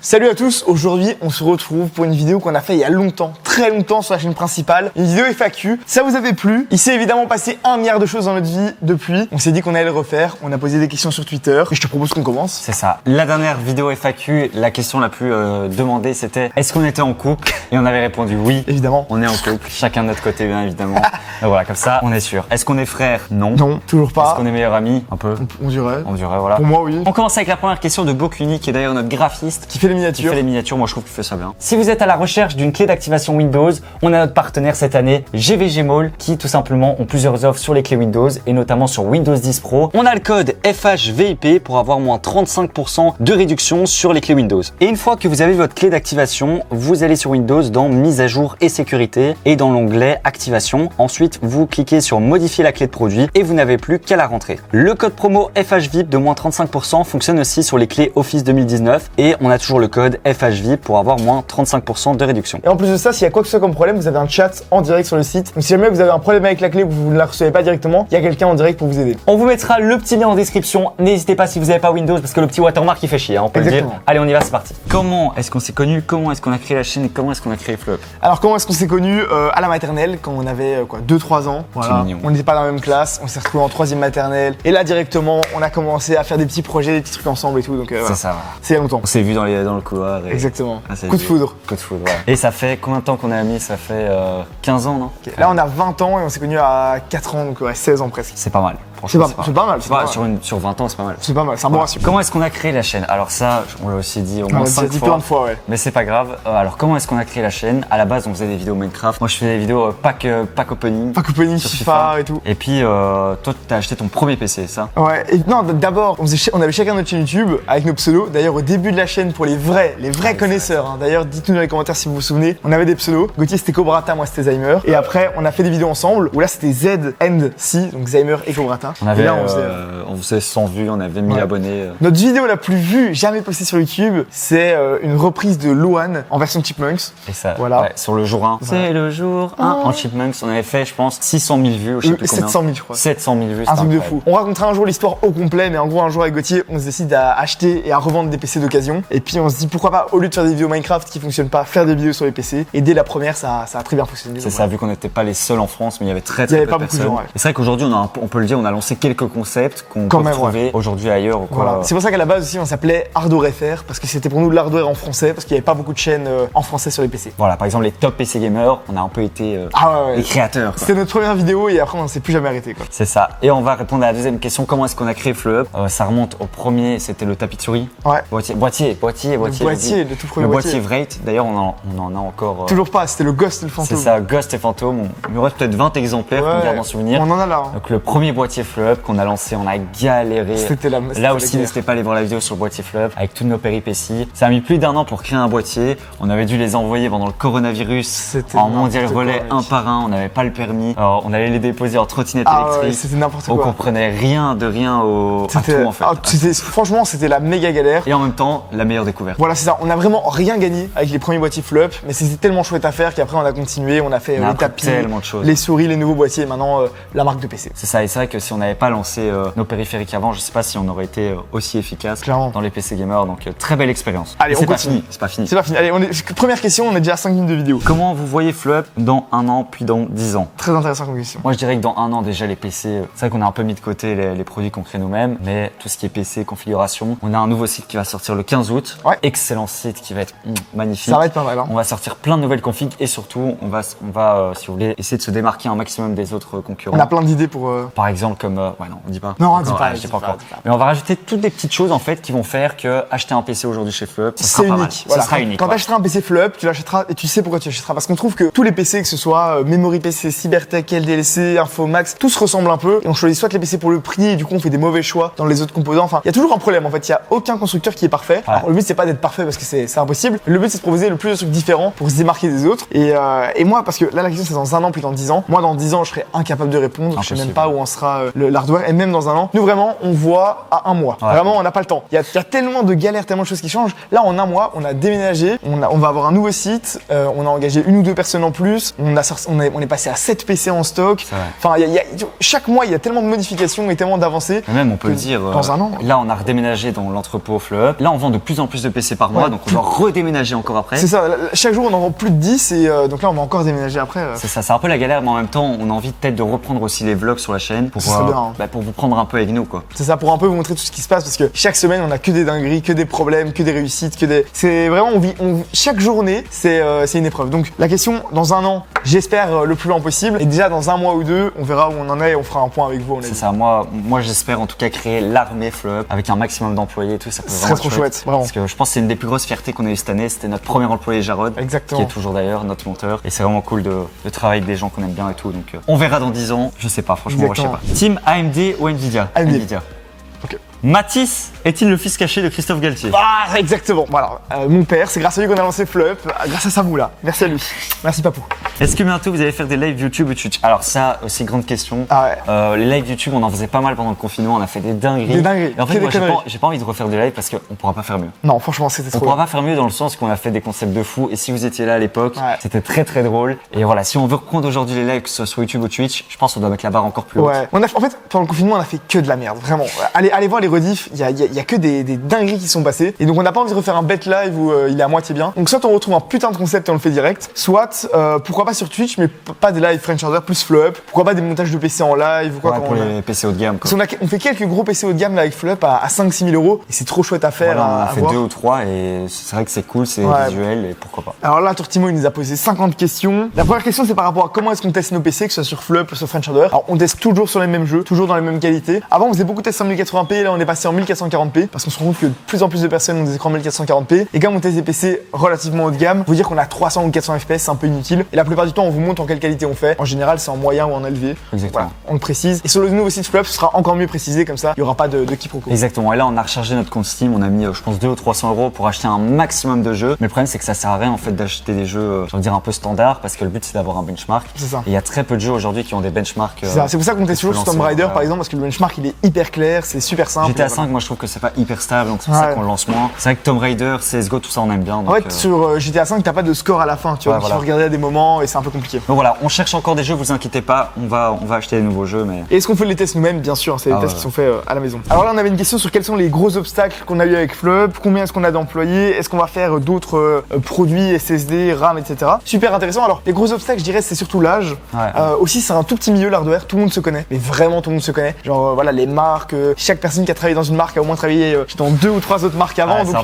Salut à tous, aujourd'hui on se retrouve pour une vidéo qu'on a fait il y a longtemps, très longtemps sur la chaîne principale, une vidéo FAQ. Ça vous avait plu? Il s'est évidemment passé 1 milliard de choses dans notre vie depuis. On s'est dit qu'on allait le refaire, on a posé des questions sur Twitter et je te propose qu'on commence. C'est ça. La dernière vidéo FAQ, la question la plus demandée c'était est-ce qu'on était en couple? Et on avait répondu oui. Évidemment. On est en couple, chacun de notre côté bien évidemment. Donc voilà, comme ça on est sûr. Est-ce qu'on est frères? Non. Non, toujours pas. Est-ce qu'on est meilleurs amis? Un peu. On dirait. On dirait, voilà. Pour moi, oui. On commence avec la première question de Bokuni, qui est d'ailleurs notre graphiste. Qui fait les miniatures. Qui fait les miniatures, moi je trouve qu'il fait ça bien. Si vous êtes à la recherche d'une clé d'activation Windows, on a notre partenaire cette année, GVG Mall, qui tout simplement ont plusieurs offres sur les clés Windows et notamment sur Windows 10 Pro. On a le code FHVIP pour avoir moins 35% de réduction sur les clés Windows. Et une fois que vous avez votre clé d'activation, vous allez sur Windows dans mise à jour et sécurité et dans l'onglet activation. Ensuite, vous cliquez sur modifier la clé de produit et vous n'avez plus qu'à la rentrer. Le code promo FHVIP de moins 35% fonctionne aussi sur les clés Office 2019 et on a toujours le code FHVIP pour avoir moins 35% de réduction. Et en plus de ça, s'il y a quoi que ce soit comme problème, vous avez un chat en direct sur le site. Donc si jamais vous avez un problème avec la clé ou vous ne la recevez pas directement, il y a quelqu'un en direct pour vous aider. On vous mettra le petit lien en description. N'hésitez pas si vous n'avez pas Windows parce que le petit watermark il fait chier, hein, on peut le dire. Allez, on y va, c'est parti. Comment est-ce qu'on s'est connus? Comment est-ce qu'on a créé la chaîne et comment est-ce qu'on a créé Fleup? Alors comment est-ce qu'on s'est connus? À la maternelle quand on avait 2-3 ans. Voilà. On n'était pas dans la même classe, on s'est retrouvés en 3e maternelle et là directement on a commencé à faire des petits projets, des petits trucs ensemble et tout. Donc c'est ça. C'est il y a longtemps. On s'est vu dans le couloir. Et... Exactement. Ah, coup de foudre. Coup de foudre, ouais. Et ça fait combien de temps qu'on est amis? Ça fait 15 ans, non? Okay. Là on a 20 ans et on s'est connus à 4 ans, donc 16 ans presque. C'est pas mal. C'est pas mal. Sur 20 ans, c'est pas mal. C'est pas mal, c'est un bon ratio. Comment est-ce qu'on a créé la chaîne? Alors ça, on l'a aussi dit au moins 5 fois. Plein de fois, ouais. Mais c'est pas grave. Alors comment est-ce qu'on a créé la chaîne? À la base, on faisait des vidéos Minecraft. Moi, je faisais des vidéos pack opening. Pack opening, FIFA et tout. Et puis, toi, t'as acheté ton premier PC, ça? Ouais. Et non, d'abord, on avait chacun notre chaîne YouTube avec nos pseudos. D'ailleurs, au début de la chaîne, pour les vrais connaisseurs. Hein. D'ailleurs, dites-nous dans les commentaires si vous vous souvenez. On avait des pseudos. Gauthier, c'était Cobrata, moi, c'était Zymer. Et après, on a fait des vidéos ensemble où là, c'était Z and C, donc Zymer et Cobrata. Et là, on faisait 100 vues, on avait 1000 abonnés. Notre vidéo la plus vue jamais postée sur YouTube, c'est une reprise de Loan en version Chipmunks. Et ça, voilà. Ouais, sur le jour 1. Voilà. C'est le jour 1 en Chipmunks. On avait fait, je pense, 600 000 vues. Je sais plus combien. 700 000, je crois. 700 000 vues. Un truc de fou. On racontera un jour l'histoire au complet, mais en gros, un jour avec Gauthier, on se décide à acheter et à revendre des PC d'occasion. Et puis, on se dit pourquoi pas, au lieu de faire des vidéos Minecraft qui fonctionnent pas, faire des vidéos sur les PC. Et dès la première, ça a très bien fonctionné. C'est ça, vu qu'on n'était pas les seuls en France, mais il y avait très peu de personnes. Beaucoup de gens, ouais. Et c'est vrai qu'aujourd'hui, on peut le dire, on a lancé quelques concepts qu'on peut trouver aujourd'hui ailleurs ou quoi. Voilà. C'est pour ça qu'à la base aussi on s'appelait Hardware FR parce que c'était pour nous de l'hardware en français parce qu'il n'y avait pas beaucoup de chaînes en français sur les PC. Voilà, par exemple les top PC gamers, on a un peu été les créateurs. C'était notre première vidéo et après on ne s'est plus jamais arrêté. C'est ça. Et on va répondre à la deuxième question, comment est-ce qu'on a créé Fleup? Ça remonte au premier, c'était le tapis de souris. Ouais. Boîtier, le tout premier boîtier Wraith, d'ailleurs on en a encore. Toujours pas, c'était le Ghost et le Fantôme. C'est ça, Ghost et Fantôme. Il nous reste peut-être 20 exemplaires qu'on garde en souvenir. On en a là. Hein. Donc le premier boîtier Fleup qu'on a lancé, on a galéré. Là aussi, n'hésitez pas à aller voir la vidéo sur le boîtier Fleup avec toutes nos péripéties. Ça a mis plus d'1 an pour créer un boîtier. On avait dû les envoyer pendant le coronavirus en mondial relais un par un. On n'avait pas le permis. Alors, on allait les déposer en trottinette électrique. Ouais, c'était n'importe quoi. On comprenait rien à tout en fait. Franchement, c'était la méga galère. Et en même temps, la meilleure découverte. Voilà, c'est ça. On a vraiment rien gagné avec les premiers boîtiers Fleup, mais c'était tellement chouette à faire qu'après on a continué. On a fait les tapis, les souris, les nouveaux boîtiers et maintenant la marque de PC. C'est ça. Et c'est vrai que si on n'avait pas lancé nos périphériques avant, je sais pas si on aurait été aussi efficace dans les PC gamers. Donc très belle expérience. Allez, c'est pas fini. C'est pas fini. C'est pas fini. Allez, première question, on est déjà à 5 minutes de vidéo. Comment vous voyez Fleup dans 1 an puis dans 10 ans? Très intéressant comme question. Moi je dirais que dans 1 an déjà les PC, c'est vrai qu'on a un peu mis de côté les produits qu'on crée nous-mêmes, mais tout ce qui est PC, configuration, on a un nouveau site qui va sortir le 15 août. Ouais. Excellent site qui va être magnifique. Ça va être pas mal. Hein. On va sortir plein de nouvelles configs et surtout on va si vous voulez essayer de se démarquer un maximum des autres concurrents. On a plein d'idées pour. Par exemple comme ouais non on dit pas. Non on dit pas. Mais on va rajouter toutes des petites choses en fait qui vont faire que acheter un PC aujourd'hui chez Fleup, c'est unique. Voilà. Ça sera unique. Quand tu achèteras un PC Fleup, tu l'achèteras et tu sais pourquoi tu achèteras. Parce qu'on trouve que tous les PC, que ce soit Memory PC, Cybertech, LDLC, Infomax, tous ressemblent un peu. Et on choisit soit les PC pour le prix et du coup on fait des mauvais choix dans les autres composants. Enfin, il y a toujours un problème en fait. Il y a aucun constructeur qui est parfait. Ouais. Alors, le but c'est pas d'être parfait parce que c'est impossible. Le but c'est de proposer le plus de trucs différents pour se démarquer des autres. Et moi, parce que là la question c'est dans 1 an puis dans 10 ans. Moi dans 10 ans je serai incapable de répondre. Impossible. Je sais même pas où en sera l'hardware, et même dans un an. Nous vraiment, on voit à un mois. Ouais. Vraiment, on n'a pas le temps. Il y a tellement de galères, tellement de choses qui changent. Là, en un mois, on a déménagé, on va avoir un nouveau site, on a engagé 1 ou 2 personnes en plus, on est passé à 7 PC en stock. Enfin, chaque mois, il y a tellement de modifications et tellement d'avancées. Et même, on peut le dire, dans un an. Là, on a redéménagé dans l'entrepôt Fleup. Là, on vend de plus en plus de PC par mois, donc on doit redéménager encore après. C'est ça, chaque jour, on en vend plus de 10 et donc là, on va encore déménager après. C'est ça, c'est un peu la galère, mais en même temps, on a envie peut-être de reprendre aussi les vlogs sur la chaîne pour pour vous prendre un peu avec nous, quoi. C'est ça, pour un peu vous montrer tout ce qui se passe, parce que chaque semaine, on a que des dingueries, que des problèmes, que des réussites, c'est vraiment, chaque journée, c'est une épreuve. Donc la question, dans un an, j'espère le plus lent possible, et déjà dans un mois ou 2, on verra où on en est et on fera un point avec vous. C'est ça, moi j'espère en tout cas créer l'armée Fleup avec un maximum d'employés et tout, ça peut vraiment être trop chouette, vraiment. Parce que je pense que c'est une des plus grosses fiertés qu'on a eu cette année, c'était notre premier employé Jarod. Exactement. Qui est toujours d'ailleurs notre monteur, et c'est vraiment cool de travailler avec des gens qu'on aime bien et tout, donc on verra dans 10 ans, je sais pas, franchement, moi, je sais pas. Team AMD ou Nvidia? Nvidia. Ok. Mathis est-il le fils caché de Christophe Galtier? Ah, exactement. Voilà, mon père, c'est grâce à lui qu'on a lancé Fleup, grâce à sa moula. Merci à lui. Merci papou. Est-ce que bientôt vous allez faire des lives YouTube ou Twitch? Alors ça, aussi grande question. Ah ouais. Les lives YouTube, on en faisait pas mal pendant le confinement, on a fait des dingueries. Des dingueries. Et en fait, moi, j'ai pas envie de refaire des lives parce qu'on pourra pas faire mieux. Non, franchement, c'était trop. On pourra pas faire mieux dans le sens qu'on a fait des concepts de fou. Et si vous étiez là à l'époque, c'était très très drôle. Et voilà, si on veut reprendre aujourd'hui les lives, que ce soit sur YouTube ou Twitch, je pense qu'on doit mettre la barre encore plus haute. Ouais. En fait, pendant le confinement, on a fait que de la merde, vraiment. Allez voir les rediffs, il y a que des dingueries qui sont passées. Et donc, on n'a pas envie de refaire un bet live où il est à moitié bien. Donc, soit on retrouve un putain de concept et on le fait direct, soit pourquoi pas sur Twitch, mais pas des lives French Order plus Fleup. Pourquoi pas des montages de PC en live ou quoi. Ouais, pour les PC haut de gamme. Parce on fait quelques gros PC haut de gamme là, avec Fleup à 5-6 000 euros et c'est trop chouette à faire. Voilà, on a fait voir. 2 ou 3 et c'est vrai que c'est cool, c'est visuel et pourquoi pas. Alors là, Tortimo, il nous a posé 50 questions. La première question, c'est par rapport à comment est-ce qu'on teste nos PC, que ce soit sur Fleup ou sur French Order. Alors, on teste toujours sur les mêmes jeux, toujours dans les mêmes qualités. Avant, on faisait beaucoup de tests en 1080p, là, on est passé en 1440p parce qu'on se rend compte que de plus en plus de personnes ont des écrans 1440p. Et quand on teste des PC relativement haut de gamme, vous dire qu'on a 300 ou 400 FPS, c'est un peu inutile. Et la plupart du temps, on vous montre en quelle qualité on fait. En général, c'est en moyen ou en élevé. Exactement. Voilà, on le précise. Et sur le nouveau site Fleup, ce sera encore mieux précisé, comme ça, il n'y aura pas de quiproquo. Exactement. Et là, on a rechargé notre compte Steam, on a mis, je pense, 200 ou 300 euros pour acheter un maximum de jeux. Mais le problème, c'est que ça sert à rien en fait d'acheter des jeux, je veux dire, un peu standard, parce que le but, c'est d'avoir un benchmark. C'est ça. Et il y a très peu de jeux aujourd'hui qui ont des benchmarks. C'est pour ça qu'on teste toujours sur Tomb Raider, par exemple, parce que le benchmark, il est hyper clair, c'est super simple. GTA 5, moi, je trouve que c'est pas hyper stable, donc c'est pour ça qu'on le lance moins. C'est vrai que Tomb Raider, CSGO, tout ça, on aime bien. Donc, en fait, sur GTA 5, t'as pas de score à la fin, tu vois, tu vas regarder à des moments et c'est un peu compliqué. Donc voilà, on cherche encore des jeux, vous inquiétez pas, on va acheter des nouveaux jeux, mais. Et est-ce qu'on fait les tests nous-mêmes? Bien sûr, c'est les tests qui sont faits à la maison. Alors là, on avait une question sur quels sont les gros obstacles qu'on a eu avec Fleup, combien est-ce qu'on a d'employés, est-ce qu'on va faire d'autres produits, SSD, RAM, etc. Super intéressant. Alors, les gros obstacles, je dirais, c'est surtout l'âge. Aussi, c'est un tout petit milieu, l'hardware, tout le monde se connaît, mais vraiment tout le monde se connaît. Genre, voilà, les marques, chaque personne qui a travaillé dans une marque a au moins travaillé dans 2 ou 3 autres marques avant. Donc,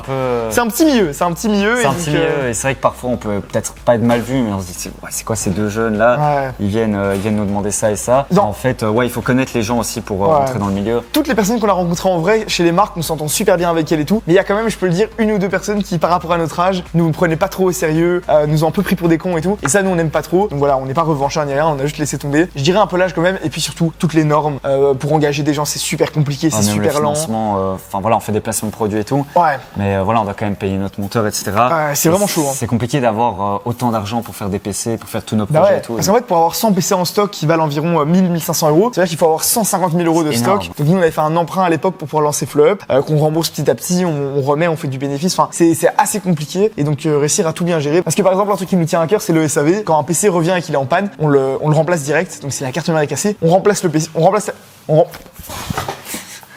c'est un petit milieu, c'est un petit milieu. C'est un petit milieu, et c'est vrai que parfois on peut peut-être pas être mal vu, mais on se dit c'est quoi ces deux jeunes là, ils viennent nous demander ça et ça. En fait, il faut connaître les gens aussi pour rentrer dans le milieu. Toutes les personnes qu'on a rencontrées en vrai chez les marques, on s'entend super bien avec elles et tout, mais il y a quand même, je peux le dire, 1 ou 2 personnes qui par rapport à notre âge nous prenaient pas trop au sérieux, nous ont un peu pris pour des cons et tout, et ça nous on n'aime pas trop. Donc voilà, on n'est pas revanchards ni rien, on a juste laissé tomber. Je dirais un peu l'âge quand même, et puis surtout toutes les normes pour engager des gens, c'est super compliqué, c'est super lent. Enfin voilà, on fait des placements de produits et tout, mais voilà, on doit quand même payer notre monteur, etc. C'est vraiment chaud. C'est compliqué d'avoir autant d'argent pour faire des PC, pour faire tous nos projets et tout. Parce qu'en fait, pour avoir 100 PC en stock qui valent environ 1000-1500 euros, c'est-à-dire qu'il faut avoir 150 000 euros de stock. Donc nous, on avait fait un emprunt à l'époque pour pouvoir lancer Fleup, qu'on rembourse petit à petit, on remet, on fait du bénéfice. Enfin, c'est assez compliqué, et donc réussir à tout bien gérer. Parce que par exemple, un truc qui nous tient à cœur, c'est le SAV. Quand un PC revient et qu'il est en panne, on le remplace direct. Donc si la carte mère est cassée, on remplace le PC,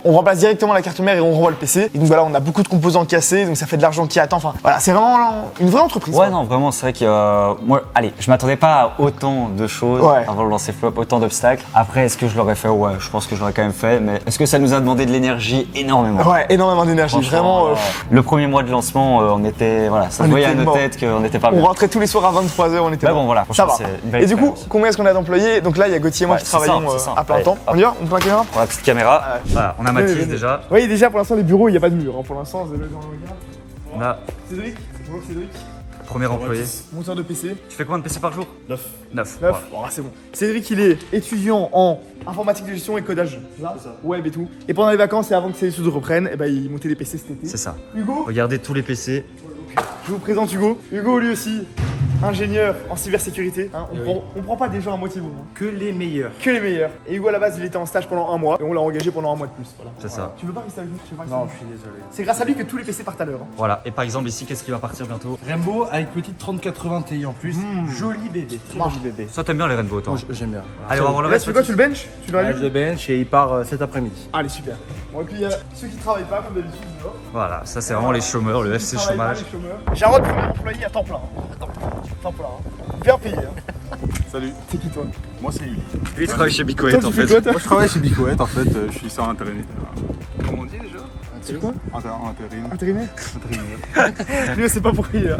on remplace directement la carte mère et on renvoie le PC. Et donc voilà, on a beaucoup de composants cassés, donc ça fait de l'argent qui attend. Enfin voilà, c'est vraiment une vraie entreprise. Ouais, non, vraiment, c'est vrai que moi, allez, je m'attendais pas à autant de choses avant de lancer Fleup, autant d'obstacles. Après, est-ce que je l'aurais fait? Ouais, je pense que je l'aurais quand même fait, mais est-ce que ça nous a demandé de l'énergie? Énormément. Ouais, énormément d'énergie, vraiment. Le premier mois de lancement, on était, voilà, ça se voyait à nos têtes qu'on n'était pas bien. On rentrait tous les soirs à 23h, on était bon, voilà, ça va. Et du coup, combien est-ce qu'on a d'employés? Donc là, il y a Gauthier et moi qui travaillons à plein temps. On y va? On prend la caméra? Pour la petite caméra. Voilà, on a Mathis déjà. Oui, déjà pour l'instant les bureaux il n'y a pas de mur. Pour l'instant, on a Cédric. Bonjour Cédric. Premier employé. Monteur de PC. Tu fais combien de PC par jour? 9. Bon, c'est bon. Cédric il est étudiant en informatique de gestion et codage. Là, web et tout. Et pendant les vacances et avant que ces études reprennent, il montait des PC cet été. C'est ça. Hugo. Regardez tous les PC. Je vous présente Hugo. Hugo lui aussi. ingénieur en cybersécurité. Hein, on prend pas des gens à moitié bon. Hein. Que les meilleurs. Que les meilleurs. Et Hugo à la base il était en stage pendant 1 mois et on l'a engagé pendant 1 mois de plus. Voilà. C'est ça. Tu veux pas rester avec nous? Non, je suis désolé. C'est grâce à lui que tous les PC partent à l'heure. Hein. Voilà, et par exemple ici, qu'est-ce qui va partir bientôt? Rainbow avec petite 3080 Ti en plus. Joli bébé. Très joli bébé. Ça t'aimes bien les Rainbow, toi? Moi j'aime bien. Allez, on va voir le Là reste. tu fais quoi? Tu le bench? Tu le Je rallumes? le bench et il part cet après-midi. Allez super. Bon et puis il y a ceux qui travaillent pas comme d'habitude dehors. Voilà, ça c'est vraiment les chômeurs, le FC chômage. Jarod, premier employé à temps plein. Temps plein. Bien payé. Hein. Salut, C'est qui toi? moi c'est Uli. Lui, il travaille chez Bicoet Toi, tu en fais fait. quoi, toi? Moi je travaille chez Bicoet en fait, je suis sur intérim. Comment on dit déjà? C'est quoi? Intérim. Intérimaire? Intérimaire. Lui, c'est pas pour qui. Hein.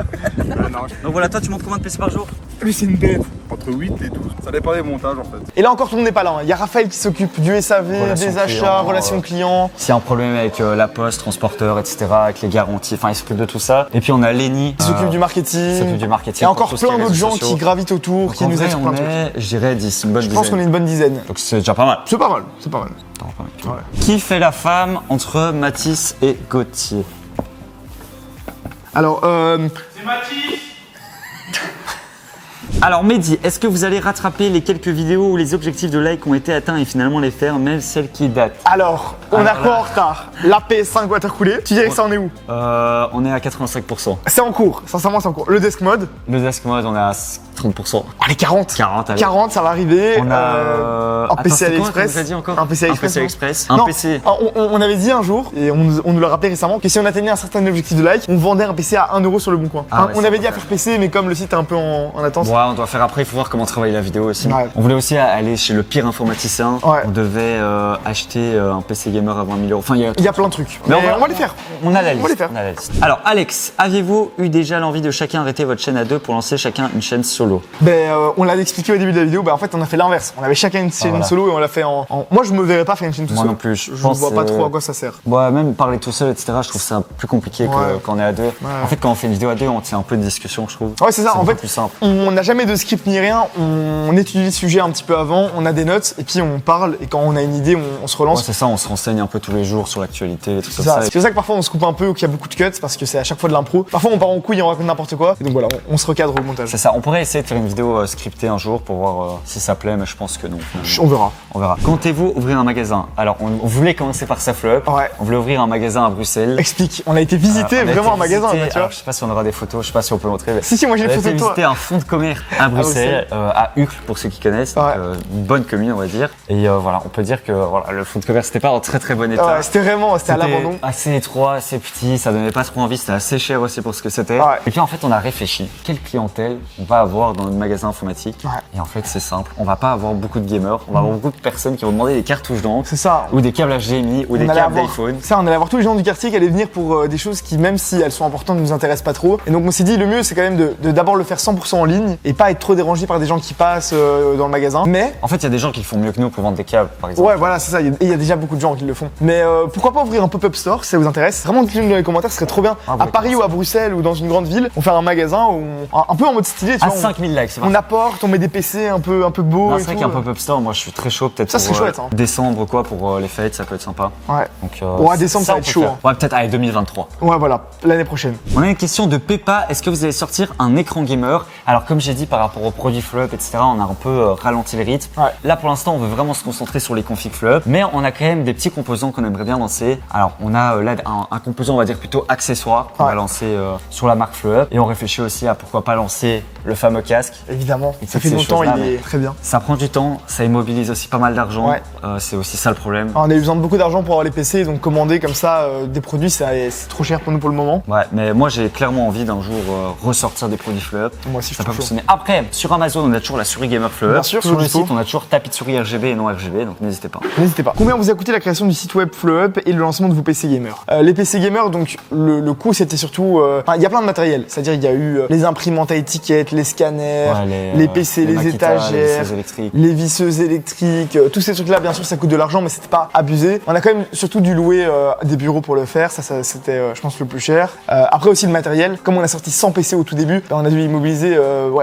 Non, Donc voilà, toi tu montes combien de PC par jour? Lui, c'est une bête. entre 8 et 12. Ça dépend des montages en fait. Et là encore, tout le monde n'est pas là. Hein. Il y a Raphaël qui s'occupe du SAV, Relations des achats, clients, relations clients. S'il y a un problème avec la poste, transporteur, etc., avec les garanties, enfin il s'occupe de tout ça. Et puis on a Lenny Qui s'occupe du marketing. qui s'occupe du marketing. Et pour encore tout ce qui est plein d'autres réseaux gens sociaux. qui gravitent autour, Donc, qui en nous vrai, aident sur plein on de trucs. est, je dirais 10, une bonne Je pense dizaine. qu'on est une bonne dizaine. Donc c'est déjà pas mal. C'est pas mal, c'est pas mal. Qui fait la femme entre Mathis et Gauthier? Alors, Alors Mehdi, est-ce que vous allez rattraper les quelques vidéos où les objectifs de like ont été atteints et finalement les faire, même celles qui datent? on est Alors quoi là- en retard? La PS5 water coulé. Tu dirais que ça en est où? On est à 85%. C'est en cours, sincèrement c'est en cours. Le desk mode, Le desk mode, on est à 30%. allez 40. 40, allez. 40, ça va arriver. On a un PC Attends, c'est quoi AliExpress. que vous avez dit encore Un PC AliExpress. non AliExpress. Non, Un PC. On avait dit un jour, et on nous l'a rappelé récemment, que si on atteignait un certain objectif de like, on vendait un PC à 1 euro sur le bon coin. Ah ouais, on ça avait va dit à faire. faire PC, mais comme le site est un peu en attente. Ouais, on doit faire après, il faut voir comment travailler la vidéo aussi. Ouais. On voulait aussi aller chez le pire informaticien. Ouais. On devait acheter un PC gamer à 20 000 euros. Enfin, il y a... Il y a plein de trucs. Mais Mais on va les faire. On a la On liste. va les faire. On a la liste. Alors, Alex, aviez-vous eu déjà l'envie de chacun arrêter votre chaîne à deux pour lancer chacun une chaîne solo? On l'a expliqué au début de la vidéo, en fait on a fait l'inverse. On avait chacun une chaîne voilà. solo et on l'a fait en. Moi je me verrais pas faire une chaîne tout Moi seul. non plus. Je pense vois pas que- trop à quoi ça sert. Ouais, même parler tout seul, etc., je trouve ça plus compliqué Ouais. quand on est à deux. En fait, quand on fait une vidéo à deux, on tient un peu de discussion, je trouve. Ouais c'est ça, en beaucoup fait plus simple. on n'a jamais de script ni rien, on étudie le sujet un petit peu avant, on a des notes et puis on parle et quand on a une idée on se Ouais, relance. c'est ça, on se renseigne un peu tous les jours sur l'actualité et tout C'est comme ça. ça. C'est pour ça que parfois on se coupe un peu ou qu'il y a beaucoup de cuts parce que c'est à chaque fois de l'impro. Parfois on part en couille et on raconte n'importe quoi. Et donc voilà, on se recadre au montage. C'est ça, on pourrait essayer de faire une vidéo scriptée un jour pour voir si ça plaît, mais je pense que non. On verra. On verra. Comptez-vous ouvrir un magasin? Alors, on voulait commencer par Safle. Ouais. On voulait ouvrir un magasin à Bruxelles. Explique, on a été visiter On a vraiment été un magasin, visiter- tu vois. alors, je sais pas si on aura des photos, je sais pas si on peut montrer. Mais Si moi j'ai on une a photo été de toi. visiter un fonds de commerce à Bruxelles, à Uccle pour ceux qui connaissent, donc, Ouais. une bonne commune on va dire. Et voilà, on peut dire que voilà, le fonds de commerce n'était pas en très très bon état. Ouais, c'était à l'abandon. Assez étroit, assez petit, ça donnait pas trop envie, c'était assez cher aussi pour ce que c'était. Ouais. Et puis en fait, on a réfléchi, quelle clientèle on va avoir dans notre magasin informatique. Ouais. Et en fait, c'est simple, on va pas avoir beaucoup de gamers, on va avoir beaucoup de personnes qui vont demander des cartouches d'encre, C'est ça. ou des câbles HDMI, ou des On allait câbles avoir- d'iPhone. Ça, on allait avoir tous les gens du quartier qui allaient venir pour des choses qui, même si elles sont importantes, ne nous intéressent pas trop. Et donc on s'est dit, le mieux, c'est quand même de d'abord le faire 100% en ligne et pas être trop dérangé par des gens qui passent dans le magasin. Mais En fait, il y a des gens qui le font mieux que nous pour vendre des câbles, par exemple. ouais, voilà, c'est ça. Il y a déjà beaucoup de gens qui le font. Mais pourquoi pas ouvrir un pop-up store si ça vous intéresse? Vraiment, dites-le dans les commentaires, ce serait trop bien. Ah, À ouais, Paris ou à Bruxelles ou dans une grande ville, on fait un magasin où un peu en mode stylé, tu À vois. 5000 likes, c'est On apporte, on met des PC un peu beaux. Non, et c'est vrai tout. qu'un pop-up store, moi je suis très chaud, peut-être Ça, pour c'est chouette, hein. décembre quoi, pour les fêtes, ça peut être sympa. Ouais. Donc, Ouais, décembre, ça va on être peut chaud, faire. hein. Ouais, peut-être, allez, 2023. Ouais, voilà, l'année prochaine. On a une question de Peppa, est-ce que vous allez sortir un écran gamer? Alors comme j'ai dit par rapport aux produits flop, etc., on a un peu ralenti le rythme. Ouais. Là pour l'instant on veut vraiment se concentrer sur les configs flop, mais on a quand même des petits composants qu'on aimerait bien lancer. Alors on a là un composant on va dire plutôt accessoire qu'on Ouais. va lancer sur la marque flop, et on réfléchit aussi à pourquoi pas lancer le fameux casque. Évidemment. Et Ça toutes fait ces longtemps, choses-là, il mais- est très bien. Ça prend du temps, ça immobilise aussi pas mal d'argent, Ouais. c'est aussi ça le problème. On a eu besoin de beaucoup d'argent pour avoir les PC, donc commander comme ça des produits, c'est trop cher pour nous pour le moment. Ouais, mais moi j'ai clairement envie d'un jour ressortir des produits flop. Moi aussi, je Ça peut trouve chaud. fonctionner. Après, sur Amazon, on a toujours la souris Gamer Fleur. Bien sûr, sur toujours le dispo. site, on a toujours tapis de souris RGB et non RGB, donc n'hésitez pas. N'hésitez pas. Combien vous a coûté la création du site web FlowUp et le lancement de vos PC gamers? Les PC gamers, donc le coût c'était surtout, il y a plein de matériel, c'est-à-dire il y a eu les imprimantes à étiquettes, les scanners, scanners, Ouais, les PC, les Makita, étagères, les visseuses électriques. les visseuses électriques, tous ces trucs-là, bien sûr, ça coûte de l'argent, mais c'était pas abusé. On a quand même surtout dû louer des bureaux pour le faire, ça c'était, je pense, le plus cher. Après aussi le matériel, comme on a sorti 100 PC au tout début, on a dû immobiliser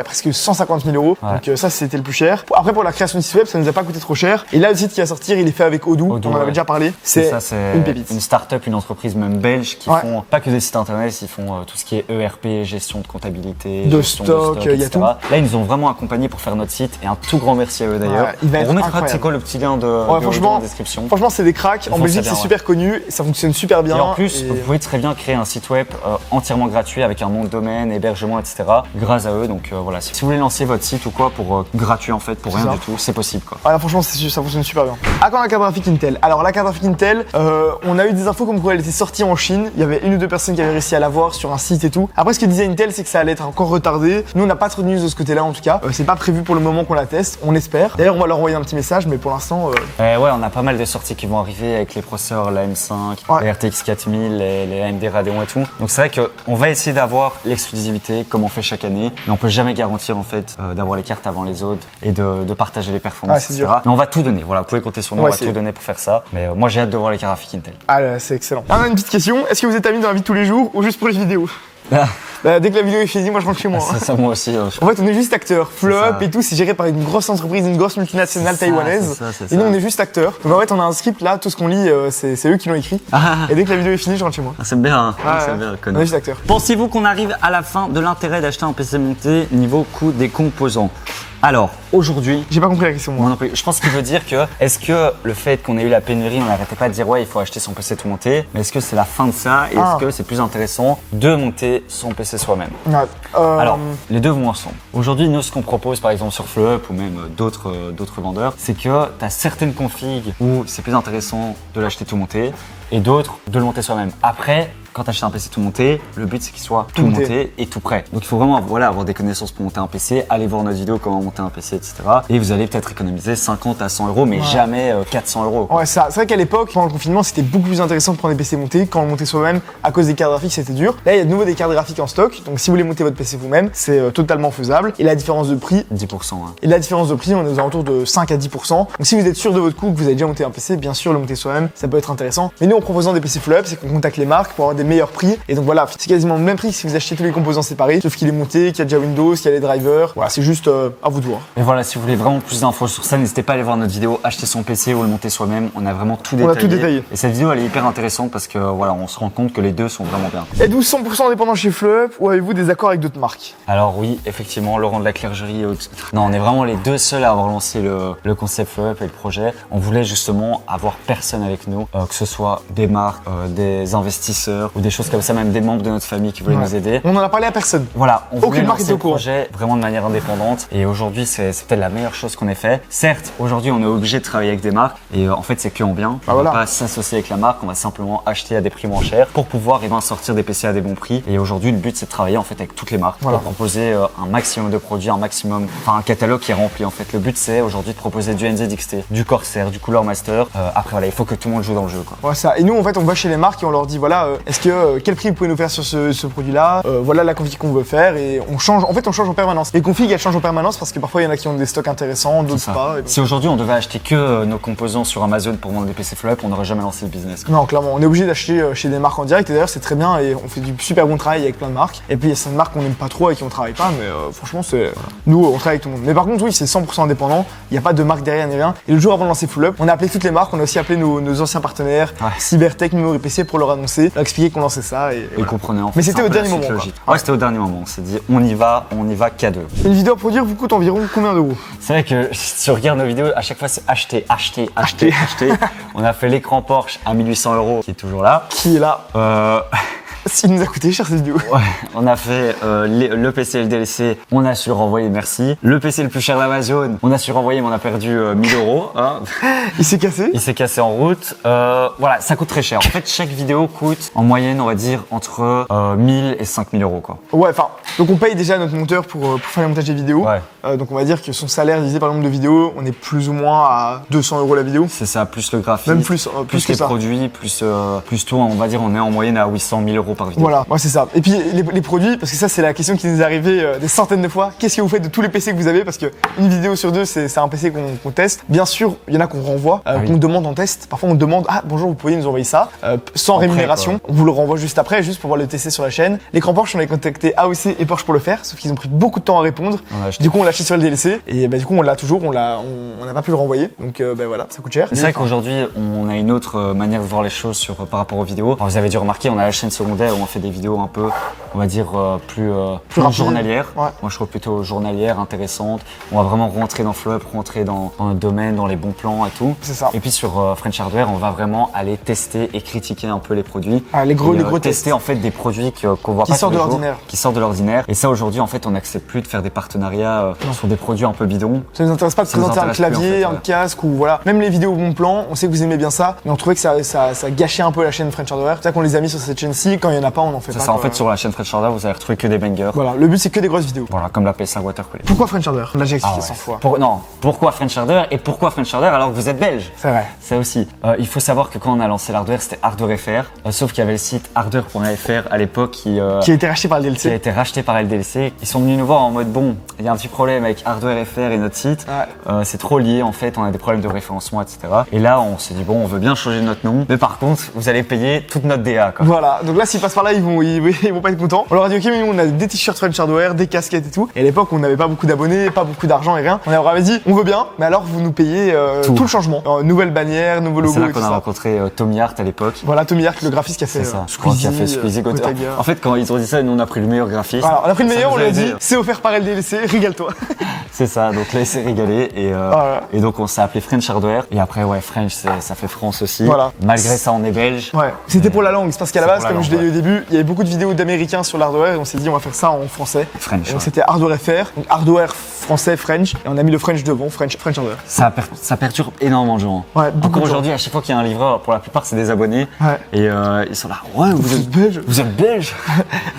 presque 150 000 €. Ouais. Donc ça, c'était le plus cher. Après, pour la création du site web, ça nous a pas coûté trop cher. Et là, le site qui va sortir, il est fait avec Odoo, Odoo, on en avait ouais. déjà parlé. C'est une pépite. une start-up, une entreprise même belge qui Ouais. font pas que des sites internet, ils font tout ce qui est ERP, gestion de comptabilité, De gestion stock, il y a etc. tout. Là, ils nous ont vraiment accompagnés pour faire notre site et un tout grand merci à eux d'ailleurs. Ouais, il va On être remettra incroyable. c'est quoi le petit lien de franchement, Odoo en description. Franchement, c'est des cracks. Ils En font Belgique, ça c'est bien, super connu, ça fonctionne super bien. Et en plus, et- vous pouvez très bien créer un site web entièrement gratuit avec un nom de domaine, hébergement, etc. grâce à eux. Donc voilà, si vous voulez lancer votre site ou quoi pour gratuit en fait, pour C'est rien ça. du tout, c'est possible quoi. Voilà, franchement, ça fonctionne super bien. À quand la carte graphique Intel? Alors, la carte graphique Intel, on a eu des infos comme quoi elle était sortie en Chine. Il y avait une ou deux personnes qui avaient réussi à l'avoir sur un site et tout. Après, ce que disait Intel, c'est que ça allait être encore retardé. Nous, on n'a pas trop de news de ce côté-là en tout cas. C'est pas prévu pour le moment qu'on la teste, on espère. D'ailleurs, on va leur envoyer un petit message, mais pour l'instant, Ouais, on a pas mal de sorties qui vont arriver avec les processeurs, la M5, Ouais. les RTX 4000, les AMD Radeon et tout. Donc c'est vrai qu'on va essayer d'avoir l'exclusivité comme on fait chaque année, mais on peut jamais garantir en fait d'avoir les cartes avant les autres et de partager les performances, Ouais, c'est etc. dur. Mais on va tout donner. Voilà, vous pouvez compter sur nous, Ouais, on va c'est- tout donner pour faire ça. Mais moi j'ai hâte de voir les cartes graphiques Intel. ah là, c'est excellent. On a une petite question. Est-ce que vous êtes amis dans la vie de tous les jours ou juste pour les vidéos? Bah, dès que la vidéo est finie, moi je rentre chez moi. hein. Ça moi aussi. En fait, on est juste acteurs. Flop ça. et tout, c'est géré par une grosse entreprise, une grosse multinationale C'est ça, taïwanaise. c'est Et nous, ça. on est juste acteurs. Donc en fait, on a un script là, tout ce qu'on lit, c'est eux qui l'ont écrit. Ah, Et dès que la vidéo est finie, je rentre chez moi. c'est bien, hein. Ouais, C'est ouais. bien, On est connard. juste acteurs. Pensez-vous qu'on arrive à la fin de l'intérêt d'acheter un PC monté niveau coût des composants? Alors, aujourd'hui, J'ai pas compris la question, moi. moi non plus. Je pense qu'il veut dire que, est-ce que le fait qu'on ait eu la pénurie, on n'arrêtait pas de dire ouais, il faut acheter son PC tout monté, mais est-ce que c'est la fin de ça et Ah. est-ce que c'est plus intéressant de monter son PC soi-même? Ouais. Alors, les deux vont ensemble. Aujourd'hui, nous, ce qu'on propose, par exemple sur FlowUp ou même d'autres vendeurs, c'est que tu as certaines configs où c'est plus intéressant de l'acheter tout monté et d'autres de le monter soi-même. Après, quand tu achètes un PC tout monté, le but c'est qu'il soit tout monté et tout prêt. Donc il faut vraiment avoir des connaissances pour monter un PC, aller voir notre vidéo comment monter un PC, etc. Et vous allez peut-être économiser 50 à 100 €, mais jamais 400 €. Ouais, c'est vrai qu'à l'époque, pendant le confinement, c'était beaucoup plus intéressant de prendre des PC montés. Quand on montait soi-même, à cause des cartes graphiques, c'était dur. Là, il y a de nouveau des cartes graphiques en stock. Donc, si vous voulez monter votre PC vous-même, c'est totalement faisable. Et la différence de prix, 10%. Hein. on est aux alentours de 5 à 10%. Donc, si vous êtes sûr de votre coût, que vous avez déjà monté un PC, bien sûr, le monter soi-même, ça peut être intéressant. Mais nous, en proposant des PC FlowUp, c'est qu'on contacte les marques pour avoir des meilleurs prix. Et donc, voilà, c'est quasiment le même prix que si vous achetez tous les composants séparés, sauf qu'il est monté, qu'il y a déjà Windows, qu'il y a les drivers. Voilà, c'est juste à vous de voir. Et voilà, si vous voulez vraiment plus d'infos sur ça, n'hésitez pas à aller voir notre vidéo, acheter son PC ou le monter soi-même. On a vraiment tout détaillé. On a tout détaillé. Et cette vidéo, elle est hyper intéressante parce que voilà, on se rend compte que les deux sont vraiment bien. Êtes-vous 100% indépendant chez FlowUp ou avez-vous des accords avec d'autres marques? Alors oui, effectivement, Laurent de la Clergerie. Non, on est vraiment les deux seuls à avoir lancé le concept FlowUp et le projet. On voulait justement avoir personne avec nous, que ce soit des marques, des investisseurs ou des choses comme ça, même des membres de notre famille qui voulaient Ouais. nous aider. On en a parlé à personne. Voilà, on Aucune voulait marque lancer était au le courant. projet vraiment de manière indépendante et aujourd'hui c'est peut-être la meilleure chose qu'on ait fait. Certes, aujourd'hui on est obligé de travailler avec des marques et en fait c'est que en bien. On voilà. va pas s'associer avec la marque, on va simplement acheter à des prix moins chers pour pouvoir sortir des PC à des bons prix. Et aujourd'hui le but c'est de travailler en fait avec toutes les marques Voilà. pour proposer un maximum de produits, un catalogue qui est rempli en fait. Le but c'est aujourd'hui de proposer du NZXT, du Corsair, du Cooler Master. Après voilà, il faut que tout le monde joue dans le jeu quoi. Ouais, ça. Et nous, en fait, on va chez les marques et on leur dit voilà, quel prix vous pouvez nous faire sur ce produit-là, voilà la config qu'on veut faire et on change. En fait, on change en permanence. Les configs, elles changent en permanence parce que parfois il y en a qui ont des stocks intéressants, d'autres Ça. pas. Et donc- Si aujourd'hui on devait acheter que nos composants sur Amazon pour vendre des PC FlowUp, on n'aurait jamais lancé le business. Non, clairement, on est obligé d'acheter chez des marques en direct et d'ailleurs c'est très bien et on fait du super bon travail avec plein de marques. Et puis il y a certaines marques qu'on n'aime pas trop et qui on travaille pas, mais franchement c'est nous on travaille avec tout le monde. Mais par contre oui, c'est 100% indépendant. Il n'y a pas de marque derrière ni rien. Et le jour avant de lancer FlowUp, on a appelé toutes les marques, on a aussi appelé nos anciens partenaires, Ouais. Cybertech, Memory PC pour leur annoncer, leur expliquer qu'on lançait ça et Et voilà. comprenez en fait. Mais c'est c'était un au peu la dernier suite moment, logique. quoi. Ouais, c'était au dernier moment. On s'est dit, on y va qu'à deux. Une vidéo à produire vous coûte environ combien d'euros? C'est vrai que si tu regardes nos vidéos, à chaque fois c'est acheter. On a fait l'écran Porsche à 1800 € qui est toujours là. Qui est là? Euh, Il nous a coûté cher cette vidéo. ouais, on a fait le PC et le DLC, on a su le renvoyer, merci. Le PC le plus cher d'Amazon, on a su le renvoyer, mais on a perdu 1000 €. Hein. Il s'est cassé. Il s'est cassé en route. Voilà, ça coûte très cher. En fait, chaque vidéo coûte en moyenne, on va dire, entre 1000 et 5000 € quoi. Ouais, enfin, donc on paye déjà notre monteur pour faire le montage des vidéos. Ouais. Donc on va dire que son salaire divisé par le nombre de vidéos, on est plus ou moins à 200 € la vidéo. C'est ça, plus le graphisme. Même plus que les ça. produits, plus tout, on va dire, on est en moyenne à 800 000 € par par vidéo. Voilà, ouais, c'est ça. Et puis les produits, parce que ça c'est la question qui nous est arrivée des centaines de fois. Qu'est-ce que vous faites de tous les PC que vous avez? Parce que une vidéo sur deux, c'est un PC qu'on teste. Bien sûr, il y en a qu'on renvoie, oui. qu'on demande en test. Parfois on demande, ah bonjour, vous pourriez nous envoyer ça, sans Après, rémunération. On vous le renvoie juste après, juste pour pouvoir le tester sur la chaîne. L'écran Porsche, on avait contacté AOC et Porsche pour le faire, sauf qu'ils ont pris beaucoup de temps à répondre. Du coup, on l'a acheté sur le DLC et du coup, on l'a toujours, on n'a pas pu le renvoyer. Donc voilà, ça coûte cher. C'est vrai qu'aujourd'hui, on a une autre manière de voir les choses par rapport aux vidéos. Alors, vous avez dû remarquer, on a la chaîne secondaire où on fait des vidéos un peu, on va dire, plus rapide. journalières. Ouais. Moi, je trouve plutôt journalières, intéressantes. On va vraiment rentrer dans Flop, rentrer dans le domaine, dans les bons plans et tout. C'est ça. Et puis sur French Hardware, on va vraiment aller tester et critiquer un peu les produits. Ah, les gros tester tests. en fait des produits qu'on voit Qui pas sortent tous de les jours, l'ordinaire. qui sortent de l'ordinaire. Et ça, aujourd'hui, en fait, on n'accepte plus de faire des partenariats sur des produits un peu bidons. Ça nous intéresse pas de Ça nous présenter un intéresse plus, clavier, en fait, un casque ou voilà. Même les vidéos bon plan, on sait que vous aimez bien ça, mais on trouvait que ça gâchait un peu la chaîne French Hardware. C'est ça qu'on les a mis sur cette chaîne-ci. Quand il y en a pas, on en fait C'est pas. ça, en quoi. fait, sur la chaîne French Hardware, vous allez retrouver que des bangers. Voilà, le but c'est que des grosses vidéos. Voilà, comme la PS5 Watercolor. Pourquoi French Hardware? Là j'ai expliqué Ah ouais. 100 fois. Non, pourquoi French Hardware et pourquoi French Hardware alors que vous êtes belge? C'est vrai. Ça aussi. Il faut savoir que quand on a lancé l'hardware, c'était Hardware FR. Sauf qu'il y avait le site hardware.fr à l'époque qui Qui a été racheté par le a DLC. été racheté par LDLC. Ils sont venus nous voir en mode bon, il y a un petit problème avec Hardware FR et notre site. Ouais. C'est trop lié en fait, on a des problèmes de référencement, etc. Et là, on s'est dit bon, on veut bien changer notre nom, mais par contre, vous allez payer toute notre DA. Quoi. Voilà, donc là s'ils passent par là, ils vont pas être contents. On leur a dit ok, mais nous on a des t-shirts French Hardware, des casquettes et tout. Et à l'époque, on n'avait pas beaucoup d'abonnés, pas beaucoup d'argent et rien. On leur avait dit on veut bien, mais alors vous nous payez tout le changement. Nouvelle bannière, nouveau logo C'est là et tout qu'on a ça. rencontré Tommy Hart à l'époque. Voilà, Tommy Yark, le graphiste qui a fait C'est ça, je crois qu'il a fait Squeezie Gotaga. En fait, quand ils ont dit ça, nous on a pris le meilleur graphiste. Voilà, on a pris le Ça meilleur, nous on a lui a dit aidé. c'est offert par LDLC, régale-toi. C'est ça, donc là il s'est régalé Voilà. et donc on s'est appelé French Hardware. Et après, ouais, French, ça fait France aussi. Voilà. Malgré ça, on est belge. Ouais, c'était pour la langue, c'est parce qu'à la C'est base, pour la comme je langue, l'ai dit au début, il y avait beaucoup de vidéos d'américains sur l'hardware et on s'est dit on va faire ça en français. French. Et donc Ouais. c'était hardware FR, donc hardware français French, et on a mis le French devant, French Hardware. Ça perturbe énormément de gens. Ouais, beaucoup Encore de gens. aujourd'hui, à chaque fois qu'il y a un livreur, pour la plupart, c'est des abonnés. Ouais. Et ils sont là, ouais, Vous êtes belge? vous êtes belge.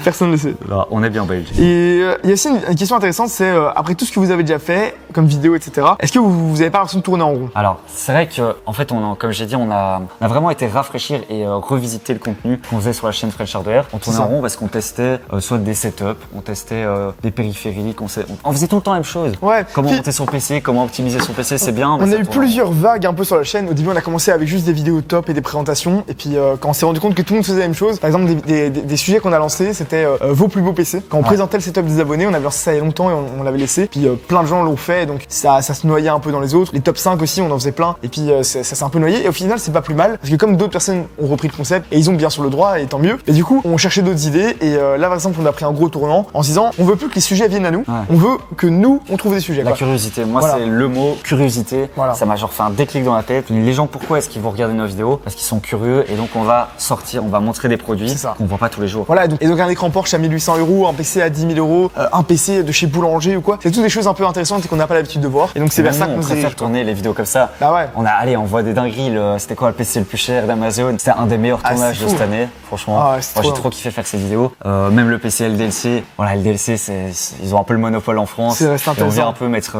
Personne ne le sait. Là, on est bien belge. Et il y a aussi une question intéressante, c'est après tout ce que vous avez déjà fait, comme vidéo, etc., est-ce que vous avez pas l'impression de tourner en rond? Alors, c'est vrai que, en fait, comme j'ai dit, on a vraiment été rafraîchir et revisiter le contenu qu'on faisait sur la chaîne French Hardware. On tournait ça. en rond parce qu'on testait soit des setups, on testait des périphériques, on faisait tout le temps la même chose. Ouais. Comment Puis- monter son PC, comment optimiser son PC, c'est bien. mais On ça a eu tourne en plusieurs vagues un peu sur la chaîne. Au début, on a commencé avec juste des vidéos top et des présentations. Et puis, quand on s'est rendu compte que tout le monde faisait la même chose, par exemple, des sujets qu'on a lancés, c'était vos plus beaux PC. Quand on présentait le setup des abonnés, on avait lancé ça il y a longtemps et on l'avait laissé. Puis, plein de gens l'ont fait, donc ça se noyait un peu dans les autres. Les top 5 aussi, on en faisait plein. Et puis, ça s'est un peu noyé. Et au final, c'est pas plus mal, parce que comme d'autres personnes ont repris le concept, et ils ont bien sur le droit, et tant mieux. Et du coup, on cherchait d'autres idées. Et là, par exemple, on a pris un gros tournant en se disant, on veut plus que les sujets viennent à nous. Ouais. On veut que nous, on trouve des sujets. La quoi. curiosité, moi Voilà. c'est le mot curiosité, Voilà. ça m'a genre fait un déclic dans la tête. Les gens, pourquoi est-ce qu'ils vont regarder nos vidéos? Parce qu'ils sont curieux et donc on va sortir, on va montrer des produits C'est ça. qu'on voit pas tous les jours. Voilà, et donc un écran Porsche à 1800 €, un PC à 10 000 €, un PC de chez Boulanger ou quoi. C'est toutes des choses un peu intéressantes et qu'on n'a pas l'habitude de voir. Et donc c'est vers Même ça nous, qu'on on se préfère dirige. tourner les vidéos comme ça. Bah ouais. On voit des dingueries. C'était quoi le PC le plus cher d'Amazon? C'était un des meilleurs Ah, tournages c'est de fou. cette année, franchement. Ah ouais, c'est Moi j'ai trop trop kiffé faire ces vidéos. Même le PC LDLC, voilà, LDLC, ils ont un peu le monopole en France. C'est Et on vient intéressant. un peu mettre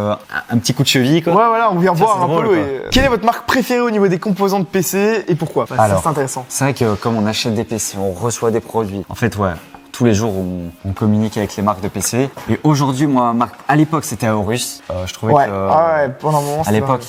un petit coup de cheville, quoi. Ouais, voilà, on vient voir c'est un drôle, peu. quoi. Quelle est votre marque préférée au niveau des composants de PC et pourquoi? Bah, ça, Alors. c'est intéressant. C'est vrai que comme on achète des PC, on reçoit des produits. En fait, ouais, tous les jours, on communique avec les marques de PC. Et aujourd'hui, moi, à l'époque, c'était Aorus. Je trouvais Ouais, que ouais, pendant un moment. à c'était l'époque,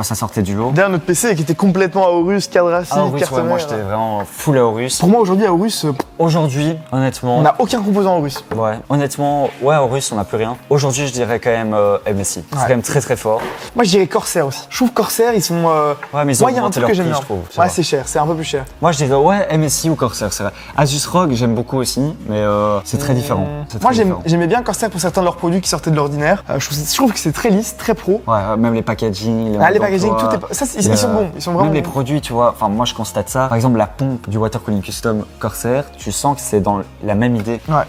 ça sortait du lot. D'ailleurs, notre PC qui était complètement Aorus, cadre graphique, Aorus, carte ouais, moi, mère. j'étais vraiment full Aorus. Pour moi, aujourd'hui, Aorus, Aujourd'hui, honnêtement, on n'a aucun composant Aorus. ouais, honnêtement, ouais, Aorus, on n'a plus rien. Aujourd'hui, je dirais quand même MSI. C'est Ouais. quand même très très fort. Moi, je dirais Corsair aussi. Je trouve Corsair, ils sont. Ouais, mais ils ont Moi, il y a un augmenté truc leur que j'aime prix, bien. je trouve. Ouais, c'est cher, c'est un peu plus cher. Moi, je dirais ouais, MSI ou Corsair, c'est vrai. Asus ROG, j'aime beaucoup aussi, mais c'est très différent. C'est Moi, très différent. j'aimais bien Corsair pour certains de leurs produits qui sortaient de l'ordinaire. Je trouve que c'est très lisse, très pro. Ouais, même les packaging, Ah, les modes packaging, d'emploi, tout est. Ça, ils sont bons. Ils sont vraiment Même les bons. produits, tu vois, enfin moi je constate ça. Par exemple, la pompe du water cooling custom Corsair, tu sens que c'est dans la même idée, Ouais.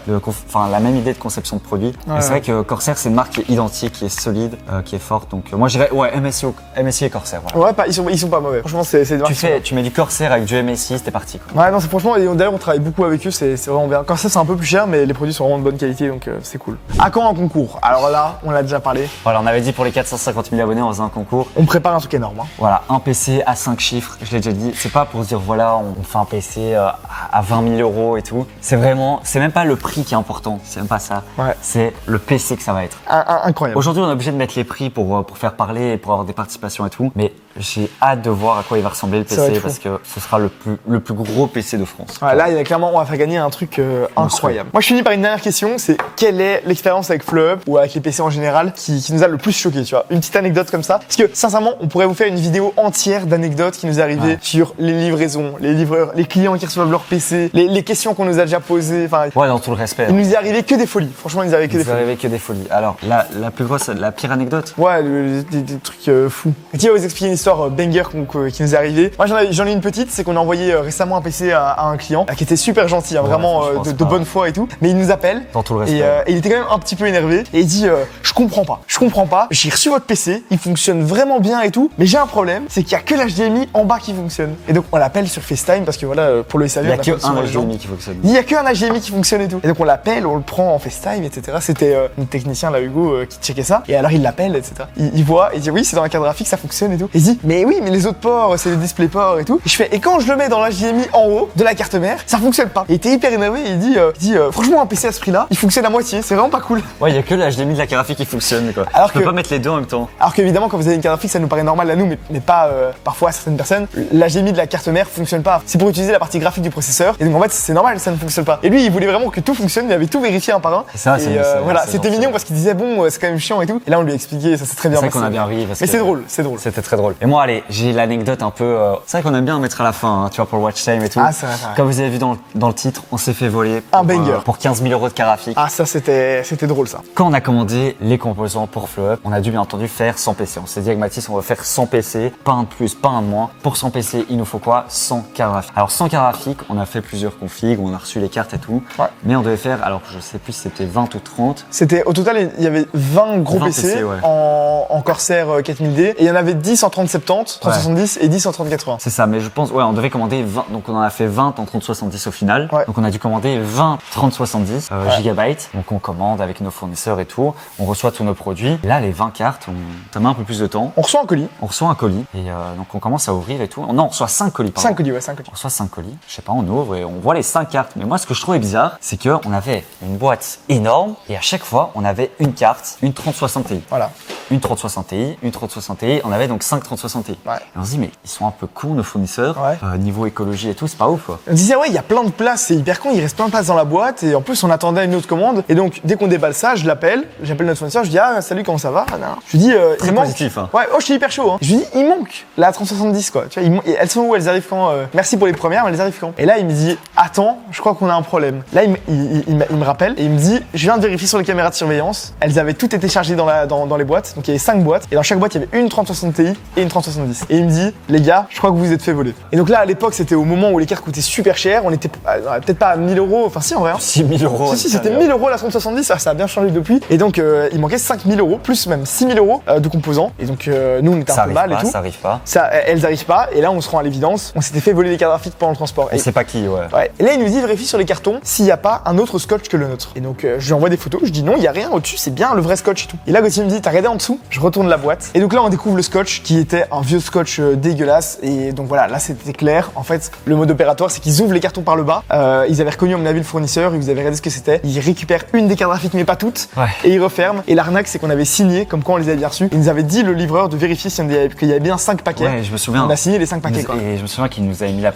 la même idée de conception de produit. Ouais, et c'est ouais. vrai que Corsair, c'est une marque qui est identique, qui est solide, qui est forte. Donc moi je dirais ouais, MSI et Corsair. Voilà. Ouais, ils sont pas mauvais. Franchement, c'est des marques qui sont Tu mets du Corsair avec du MSI, c'était parti. Quoi. Ouais, non, c'est franchement, et d'ailleurs, on travaille beaucoup avec eux, c'est vraiment bien. Quand ça, c'est un peu plus cher, mais les produits sont vraiment de bonne qualité, donc c'est cool. À quand un concours? Alors là, on l'a déjà parlé. Voilà, on avait dit pour les 450 000 abonnés, on faisait un concours. On prépare un truc énorme. Hein. Voilà, un PC à 5 chiffres, je l'ai déjà dit. C'est pas pour se dire voilà, on fait un PC à 20 000 euros et tout. C'est vraiment, c'est même pas le prix qui est important, c'est même pas ça. Ouais. C'est le PC que ça va être. Incroyable. Aujourd'hui, on est obligé de mettre les prix pour faire parler et pour avoir des participations et tout. Mais j'ai hâte de voir à quoi il va ressembler le PC parce que ce sera le plus gros PC de France. Ouais, là, il y a clairement, on va faire gagner un truc incroyable. Moi, je finis par une dernière question, c'est quelle est l'expérience avec FlowUp ou avec les PC en général qui nous a le plus choqué, tu vois? Une petite anecdote comme ça. Parce que sincèrement, on pourrait vous faire une vidéo entière d'anecdotes qui nous est arrivées sur les livraisons, les livreurs, les clients qui reçoivent leur PC, les questions qu'on nous a déjà posées. Enfin, ouais, dans tout le respect. Il nous est arrivé que des folies. Franchement, il nous est arrivé que des folies. arrivé que des folies. Alors, la plus grosse, la pire anecdote. Ouais, des trucs fous. Et tiens, vous expliquer une histoire banger qui nous est arrivée. Moi, j'en ai une petite, c'est qu'on a envoyé récemment un PC à un client qui était super gentil, hein, vraiment de bonne foi et tout. Mais il nous appelle. Dans tout le respect. Et il était quand même un petit peu énervé. Et il dit je comprends pas. J'ai reçu votre PC, il fonctionne vraiment bien et tout. Mais j'ai un problème, c'est qu'il y a que l'HDMI en bas qui fonctionne. Et donc on l'appelle sur FaceTime parce que voilà, pour le SAV, il y a que un HDMI qui fonctionne. Il y a que un HDMI qui fonctionne et tout. Et donc on l'appelle, on le prend en FaceTime, etc. C'était notre technicien là, Hugo, qui checkait ça. Et alors il l'appelle, etc. Il voit, il dit oui, c'est dans la carte graphique, ça fonctionne et tout. Et il dit mais oui, mais les autres ports, c'est les DisplayPort et tout. Et je fais et quand je le mets dans l'HDMI en haut de la carte mère, ça fonctionne pas. Et il était hyper énervé. Et il dit franchement un PC à ce prix-là, il fonctionne à moitié. C'est vraiment pas cool. Ouais, il y a que le HDMI de la carte graphique qui fonctionne quoi. Alors tu peux pas mettre les deux en même temps. Alors qu'évidemment quand vous avez une carte graphique, ça nous paraît normal à nous, mais pas parfois à certaines personnes. L'HDMI de la carte mère fonctionne pas. C'est pour utiliser la partie graphique du processeur. Et donc en fait c'est normal, ça ne fonctionne pas. Et lui il voulait vraiment que tout fonctionne. Il avait tout vérifié un par un. Ça, voilà, c'était mignon parce qu'il disait bon, c'est quand même chiant et tout. Et là on lui a expliqué, ça s'est très bien passé. C'est vrai qu'on a bien ri. Mais c'est drôle. C'était très drôle. Et moi, allez, j'ai l'anecdote un peu. C'est vrai qu'on aime bien en mettre à la fin, hein, tu vois, pour le watch time et tout. Ah, c'est vrai. Comme vous avez vu dans le titre, on s'est fait voler un banger pour 15 000 euros de carte graphique. Ah, ça c'était drôle ça. Quand on a commandé les composants pour FlowUp, on a dû bien entendu faire 100 PC. On s'est dit avec Mathis, on va faire 100 PC, pas un de plus, pas un de moins. Pour 100 PC, il nous faut quoi? 100 cartes graphiques. Alors 100 cartes graphiques, on a fait plusieurs configs, on a reçu les cartes et tout. Ouais. Mais on devait faire, alors je sais plus si c'était 20 ou 30. C'était au total, il y avait 20 gros 20 PC, ouais. en Corsair 4000D et il y en avait 10 en 3070, 3070 et 10 en 3080. C'est ça, mais je pense, ouais, on devait commander 20, donc on en a fait 20 en 3070 au final. Ouais. Donc on a dû commander 20 3070 gigabytes. Donc on commande avec nos fournisseurs et tout. On reçoit tous nos produits. Et là, les 20 cartes, ça met un peu plus de temps. On reçoit un colis. Et donc on commence à ouvrir et tout. Non, on reçoit 5 colis. 5 colis, ouais, 5 colis. On reçoit 5 colis. Je sais pas, on ouvre et on voit les 5 cartes. Mais moi, ce que je trouvais bizarre, c'est qu'on avait une boîte énorme et à chaque fois, on avait une carte, une 3060 Ti. Voilà. Une 3060 Ti, une 3060 Ti. On avait donc 5 3060 Ti. Ouais. Et on se dit, mais ils sont un peu cons, nos fournisseurs. Ouais. Niveau écologie et tout, c'est pas ouf, quoi. On disait, ouais, il y a plein de places, c'est hyper con, il reste plein de places dans la boîte. Et en plus, on attendait une autre commande. Et donc, dès qu'on déballe ça, j'appelle notre fournisseur, je dis, ah, salut, comment ça va? Je lui dis, très il manque. Positif, hein. Ouais, oh, je suis hyper chaud, hein. Je lui dis, il manque la 3070, quoi. Tu vois, elles sont où? Elles arrivent quand? Merci pour les premières, mais elles arrivent quand? Et là, il me dit, attends, je crois qu'on a un problème. Là, il me rappelle et il me dit, je viens de vérifier sur les caméras de surveillance. Elles avaient toutes été chargées dans les boîtes. Donc, il y avait 5 boîtes. Et dans chaque boîte, il y avait une 3060 Ti et une 3070. Et il me dit, les gars, je crois que vous vous êtes fait voler. Et donc là, à l'époque, c'était au moment où les cartes coûtaient super cher. On était peut-être pas à 1000 euros. Enfin, si, en vrai. 6 000 euros. Si, c'était 1000 euros la 3070. Ça a bien changé depuis. Et donc, il manquait 5000 euros, plus même 6000 euros de composants. Et donc, nous, on était un peu mal et tout. Ça arrive pas. Elles arrivent pas. Et là, on se rend à l'évidence. On s'était fait voler les cartes graphiques pendant le transport. On sait pas qui, ouais. Et là, il nous dit, vérifie sur les cartons s'il n'y a pas un autre scotch que le nôtre. Et donc, je lui envoie des photos. Je dis non, il y a rien au-dessus. C'est bien le vrai scotch et tout. Et là, Gauthier me dit, t'as regardé en dessous? Je retourne la boîte. Et donc là, on découvre le scotch qui était un vieux scotch dégueulasse. Et donc voilà, là, c'était clair. En fait, le mode opératoire, c'est qu'ils ouvrent les cartons par le bas. Ils avaient reconnu, à mon avis, le fournisseur. Ils avaient regardé ce que c'était. Ils récupèrent une des cartes graphiques, mais pas toutes. Ouais. Et ils referment. Et l'arnaque, c'est qu'on avait signé, comme quoi on les avait bien reçus. Il nous avait dit, le livreur, de vérifier qu'il y avait bien 5 paquets. Ouais, je me souviens. On a signé les 5 paquets. Et je me souviens qu'il nous avait mis la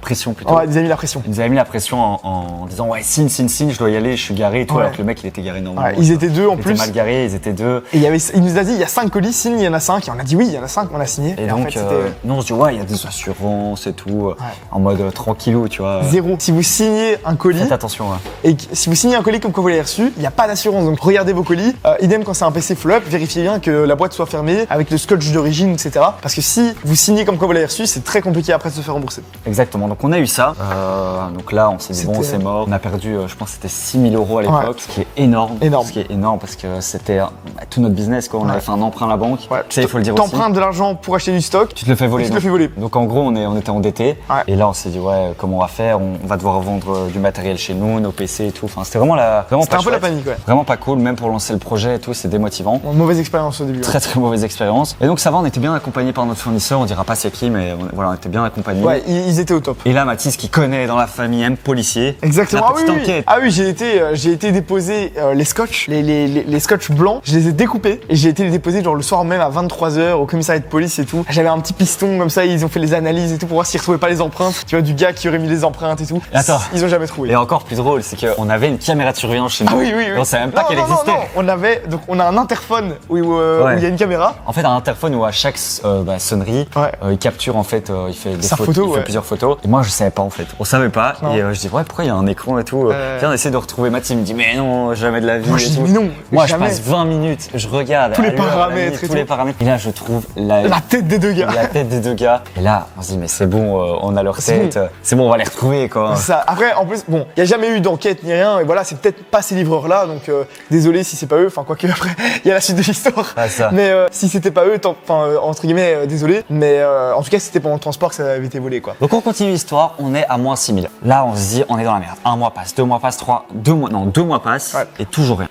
pression plutôt. Ouais, il nous a mis la pression. Il nous avait mis la pression en disant ouais, signe, je dois y aller, je suis garé et tout. Ouais. Alors que le mec, il était garé normalement. Ouais, ils étaient deux en Il plus. était mal garé, ils étaient deux. Et il nous a dit, il y a 5 colis, signe, il y en a 5. Et on a dit oui, il y en a 5, on a signé. Et en donc, fait, nous on se dit ouais, il y a des assurances et tout, en mode tranquillou, tu vois. Zéro. Si vous signez un colis, faites attention. Hein. Et si vous signez un colis comme quoi vous l'avez reçu, il n'y a pas d'assurance. Donc regardez vos colis. Idem quand c'est un PC FlowUp, vérifiez bien que la boîte soit fermée avec le scotch d'origine, etc. Parce que si vous signez comme quoi vous l'avez reçu, c'est très compliqué après de se faire rembourser. Exactement. Donc on a eu ça. Donc là, on s'est dit bon, c'est mort. On a perdu, je pense que c'était 6 000 euros à l'époque, ce qui est énorme. Ce qui est énorme parce que c'était tout notre business, quoi. On avait fait un emprunt à la banque. Ouais. Ça, il faut le dire aussi. T'empruntes de l'argent pour acheter du stock. Tu te le fais voler. Tu te le fais voler. Donc en gros, on était endettés. Ouais. Et là, on s'est dit, ouais, comment on va faire? On va devoir vendre du matériel chez nous, nos PC et tout. Enfin, c'était vraiment C'était pas un peu la chouette. panique, ouais. Vraiment pas cool, même pour lancer le projet et tout, c'est démotivant. Mauvaise expérience au début. Très très mauvaise expérience. Et donc ça va, on était bien accompagné par notre fournisseur, on dira pas c'est qui, mais voilà, on était bien accompagné. Ouais, ils étaient au top. Et là, Mathis qui connaît dans la famille M policier. Exactement. La Ah oui, petite oui. enquête. Ah oui, j'ai été déposer les scotch, les scotch blancs, je les ai découpés et j'ai été les déposer genre le soir même à 23h au commissariat de police et tout. J'avais un petit piston comme ça, ils ont fait les analyses et tout pour voir s'ils retrouvaient pas les empreintes, tu vois, du gars qui aurait mis les empreintes et tout. Attends. Ils ont jamais trouvé. Et encore plus drôle, c'est qu'on avait une caméra de surveillance chez nous. Ah oui, oui, oui. Et on savait même pas qu'elle existait. Non. On a un interphone où il y a une caméra. En fait, un interphone où à chaque sonnerie, Ouais. il capture en fait, il fait des Sa photos, photo, il fait ouais. plusieurs photos. Et moi, je savais pas en fait. On savait pas. Non. Et je dis ouais, pourquoi il y a un écran et tout. Viens, on essaie de retrouver Mathis. Il me dit mais non, jamais de la vie. Moi et je dis tout. mais non, Moi, jamais. je passe 20 minutes, je regarde Tous les à l'heure, à la paramètres minute, et tous tout. les paramètres. Et là, je trouve la tête des deux gars. tête des deux gars. Et là, on se dit mais c'est bon, on a leur C'est tête. C'est bon, on va les retrouver quoi. Ça. Après, en plus, bon, il n'y a jamais eu d'enquête ni rien, et voilà, c'est peut-être pas ces livreurs-là, donc désolé si c'est pas eux, enfin, quoique après, il y a la suite de l'histoire. Ah, ça. Mais si c'était pas eux, entre guillemets, désolé, mais en tout cas, c'était pendant le transport que ça avait été volé, quoi. Donc on continue l'histoire, on est à moins 6000. Là on se dit on est dans la merde. Un mois passe, 2 mois passe, 2 mois passent Ouais. et toujours rien.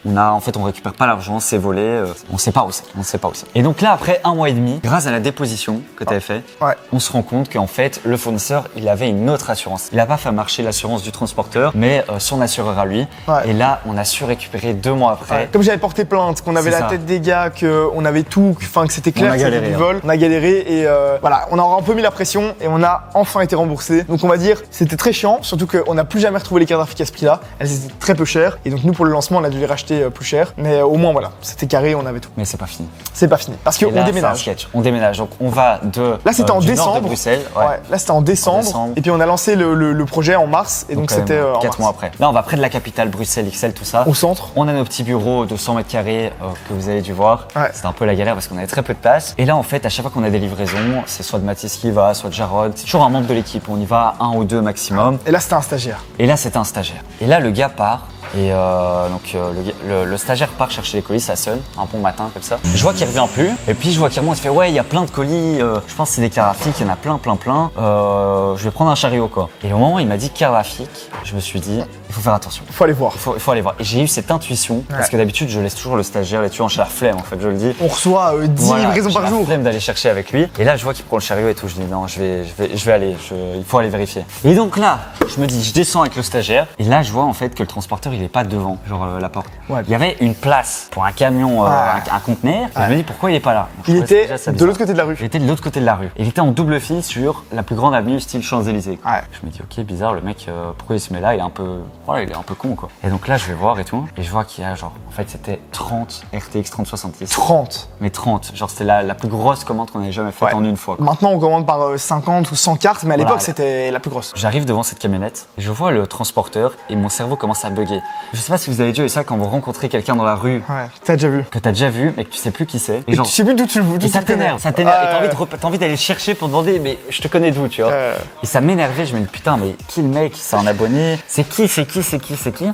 On récupère pas l'argent, c'est volé, on sait pas où c'est. Et donc là après 1 mois et demi, grâce à la déposition que tu avais fait, Ouais. on se rend compte qu'en fait le fournisseur il avait une autre assurance. Il a pas fait marcher l'assurance du transporteur, mais son assureur à lui. Ouais. Et là on a su récupérer 2 mois après. Ouais. Comme j'avais porté plainte, qu'on avait C'est la ça. tête des gars, qu'on avait tout, enfin que c'était clair, On a que c'était galéré, du hein. vol, on a galéré et voilà, on a un peu mis la pression et on a enfin été remboursé. Donc on va dire, c'était très chiant, surtout qu'on n'a plus jamais retrouvé les cartes graphiques à ce prix-là. Elles étaient très peu chères et donc nous pour le lancement on a dû les racheter plus cher. Mais au moins voilà, c'était carré, on avait tout. Mais c'est pas fini. C'est pas fini parce Et qu'on là, c'est un déménage. sketch. On déménage. Donc on va de Là c'était en du nord décembre. de Bruxelles. Ouais. Là c'était en décembre. Et puis on a lancé le projet en mars et donc c'était en 4 mars. mois après. Là, on va près de la capitale, Bruxelles, XL, tout ça. Au centre. On a nos petits bureaux de 100 mètres carrés que vous avez dû voir. Ouais. C'était un peu la galère parce qu'on avait très peu de place. Et là, en fait, à chaque fois qu'on a des livraisons, c'est soit de Mathis qui y va, soit de Jarod. C'est toujours un membre de l'équipe. On y va 1 ou 2 maximum. Et là c'était un stagiaire. Et là, c'était un stagiaire. Et là, le gars part. Et le stagiaire part chercher les colis, ça sonne, un bon matin comme ça. Je vois qu'il revient plus, et puis je vois qu'il remonte, il fait ouais, il y a plein de colis, je pense que c'est des cartes graphiques, il y en a plein. Je vais prendre un chariot quoi. Et au moment où il m'a dit carte graphique, je me suis dit, il faut faire attention. Faut aller voir. Il faut aller voir. Et j'ai eu cette intuition, parce que d'habitude je laisse toujours le stagiaire là-dessus en la flemme en fait, je le dis. On reçoit 10 Voilà, livraisons j'ai par la jour. flemme d'aller chercher avec lui. Et là, je vois qu'il prend le chariot et tout. Je dis non, je vais aller. Il faut aller vérifier. Et donc là, je me dis, je descends avec le stagiaire. Et là, je vois en fait que le transporteur, il est pas devant, genre la porte. Ouais. Il y avait une place pour un camion, un conteneur. Et je me dis pourquoi il est pas là. Donc, Il je trouvais était déjà ça de bizarre. l'autre côté de la rue. Il était de l'autre côté de la rue. Il était en double fil sur la plus grande avenue style Champs-Élysées. Ouais. Je me dis ok, bizarre, le mec, pourquoi il se met là? Il est un peu con quoi. Et donc là, je vais voir et tout. Et je vois qu'il y a genre, en fait, c'était 30 RTX 3070. 30. Mais 30, genre c'était la plus grosse commande qu'on avait jamais faite Ouais. en une fois. quoi. Maintenant, on commande par 50 ou 100 cartes, mais à l'époque, Voilà. c'était la plus grosse. J'arrive devant cette camionnette, je vois le transporteur et mon cerveau commence à bugger. Je sais pas si vous avez déjà eu ça quand vous rencontrez quelqu'un dans la rue Ouais, t'as déjà vu. que t'as déjà vu mais que tu sais plus qui c'est. Et tu sais plus d'où tu et ça le connais. t'énerve, Et t'as envie d'aller le chercher pour demander mais je te connais d'où, tu vois. Et ça m'énervait, je me dis putain mais qui le mec, c'est un abonné, c'est qui.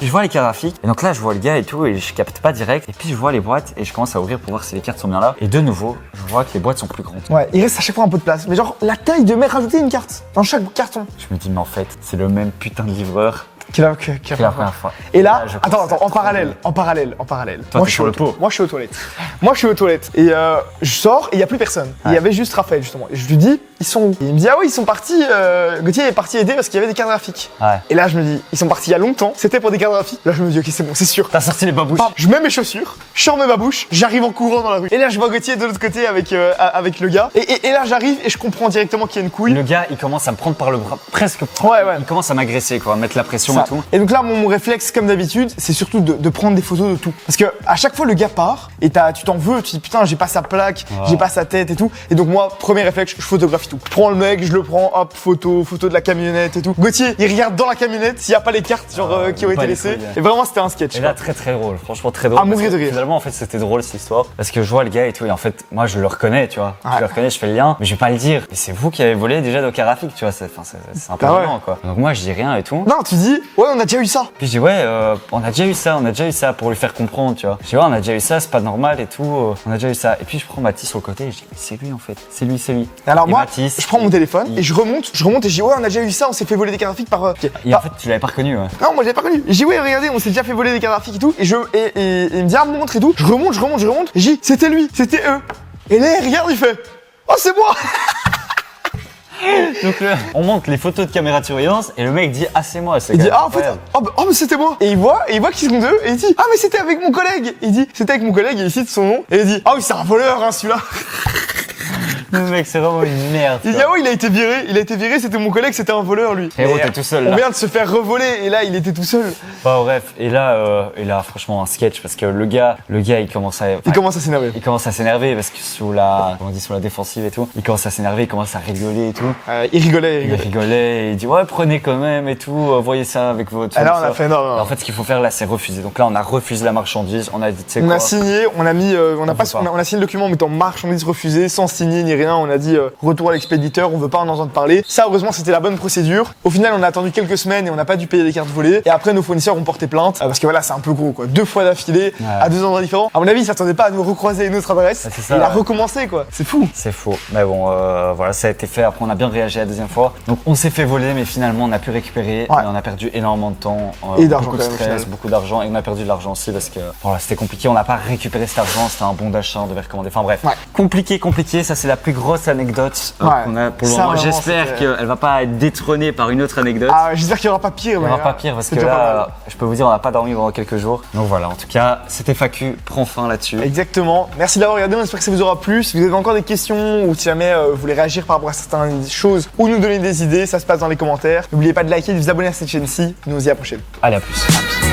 Je vois les cartes graphiques et donc là je vois le gars et tout et je capte pas direct et puis je vois les boîtes et je commence à ouvrir pour voir si les cartes sont bien là et de nouveau je vois que les boîtes sont plus grandes. Ouais, il reste à chaque fois un peu de place. Mais genre, la taille de mec rajouter une carte dans chaque carton. Je me dis mais en fait c'est le même putain de livreur Qui a que la première fois. Et là, je attends, pense à en parallèle. Toi, t'es sur le pot. Moi, je suis aux toilettes. Et je sors et il y a plus personne. Il y avait juste Raphaël, justement. Et je lui dis, ils sont où? Et il me dit, ah oui, ils sont partis. Gauthier est parti aider parce qu'il y avait des cartes graphiques. Ouais. Et là, je me dis, ils sont partis il y a longtemps. C'était pour des cartes graphiques. Là, je me dis, ok, c'est bon, c'est sûr. T'as sorti les babouches. Bam, je mets mes chaussures, je sors ma bouche, j'arrive en courant dans la rue. Et là, je vois Gauthier de l'autre côté avec le gars. Et là, j'arrive et je comprends directement qu'il y a une couille. Le gars, il commence à me prendre par le bras, presque. Ouais, ouais. Il commence à m'agresser, quoi, à mettre la pression Ça. et tout. Et donc là, mon réflexe, comme d'habitude, c'est surtout de prendre des photos de tout. Parce que à chaque fois, le gars part et tu t'en veux, tu dis putain, j'ai pas sa plaque, j'ai pas sa tête et tout. Et donc moi, premier réflexe, je photographie tout. Je prends le mec, je le prends, hop, photo de la camionnette et tout. Gauthier, il regarde dans la camionnette s'il y a pas les cartes genre qui ont pas été les laissées. couilles, ouais. Et vraiment, c'était un sketch. Et quoi. là, très très drôle, franchement très drôle. À mourir parce de que rire. Finalement, en fait, c'était drôle cette histoire. Parce que je vois le gars et tout, et en fait, moi, je le reconnais, tu vois. Ouais. Je le reconnais, je fais le lien, mais je vais pas le dire. Et c'est vous qui avez volé déjà nos cartes graphiques, tu vois. C'est un peu Ah ouais. violent, quoi. Donc moi, je dis rien et tout. Non, tu dis, ouais, on a déjà eu ça. Puis je dis ouais, on a déjà eu ça pour lui faire comprendre, tu vois. Je dis ouais, on a déjà eu ça, c'est pas normal et tout, on a déjà eu ça. Et puis je prends Mathis sur le côté et je dis c'est lui en fait, c'est lui. Et alors Et moi, Mathis, je prends mon téléphone et je remonte et je dis ouais, on a déjà eu ça, on s'est fait voler des cartes graphiques par. Et en fait tu l'avais pas reconnu, ouais. Non, moi j'avais pas connu. J'ai dit ouais, regardez, on s'est déjà fait voler des cartes graphiques et tout. Et il me dit ah, montre et tout. Je remonte. Et j'ai dit c'était lui, c'était eux. Et là, il regarde, il fait oh, c'est moi. Donc on montre les photos de caméra de surveillance et le mec dit ah c'est moi, c'est Il dit quand même ah, en fait, incroyable. mais c'était moi. Et il voit qu'ils sont deux et il dit ah, mais c'était avec mon collègue. Il dit c'était avec mon collègue et il cite son nom et il dit ah oui, c'est un voleur, hein, celui-là. Le mec c'est vraiment une merde. Il dit quoi. ah oui, il a été viré, c'était mon collègue, c'était un voleur lui. Frérot, Et, t'es tout seul On là. vient de se faire revoler et là, il était tout seul. Bah bref, et là franchement un sketch parce que le gars il commence à Il commence à s'énerver. il commence à s'énerver parce que sous la défensive et tout, il commence à s'énerver, il commence à rigoler et tout. Il rigolait. Il rigolait et il dit ouais prenez quand même et tout, voyez ça avec votre Alors on a fournisseur. fait non. En fait ce qu'il faut faire là c'est refuser. Donc là on a refusé la marchandise, on a dit tu sais On quoi. a signé, on a mis, on a signé le document en mettant marchandise refusée, sans signer ni rien. On a dit retour à l'expéditeur, on veut pas en entendre parler. Ça, heureusement, c'était la bonne procédure. Au final, on a attendu quelques semaines et on n'a pas dû payer les cartes volées. Et après, nos fournisseurs ont porté plainte parce que voilà, c'est un peu gros quoi. 2 fois d'affilée, à 2 endroits différents. À mon avis, ils s'attendaient pas à nous recroiser à une autre adresse. Ah, c'est ça, et il a ouais. recommencé quoi. C'est fou. C'est faux. Mais bon, voilà, ça a été fait. Après, on a bien réagi la deuxième fois. Donc, on s'est fait voler, mais finalement, on a pu récupérer. Ouais. Et on a perdu énormément de temps, Et d'argent, beaucoup de quand même, au stress, final. beaucoup d'argent. Et on a perdu de l'argent aussi parce que voilà, c'était compliqué. On n'a pas récupéré cet argent. C'était un bon d'achat. On devait recommander. Enfin bref, Ouais. compliqué. Ça, c'est la plus grosse anecdote Ouais. qu'on a pour le Ça, moment. vraiment, J'espère c'était- qu'elle va pas être détrônée par une autre anecdote. Ah, j'espère qu'il y aura pas pire. Il n'y aura pas pire parce que déjà pas mal. là, je peux vous dire, on n'a pas dormi pendant quelques jours. Donc voilà, en tout cas, cette FAQ prend fin là-dessus. Exactement. Merci d'avoir regardé. On espère que ça vous aura plu. Si vous avez encore des questions ou si jamais vous voulez réagir par rapport à certaines choses ou nous donner des idées, ça se passe dans les commentaires. N'oubliez pas de liker et de vous abonner à cette chaîne-ci. Nous, on se dit à la prochaine. Allez, à plus.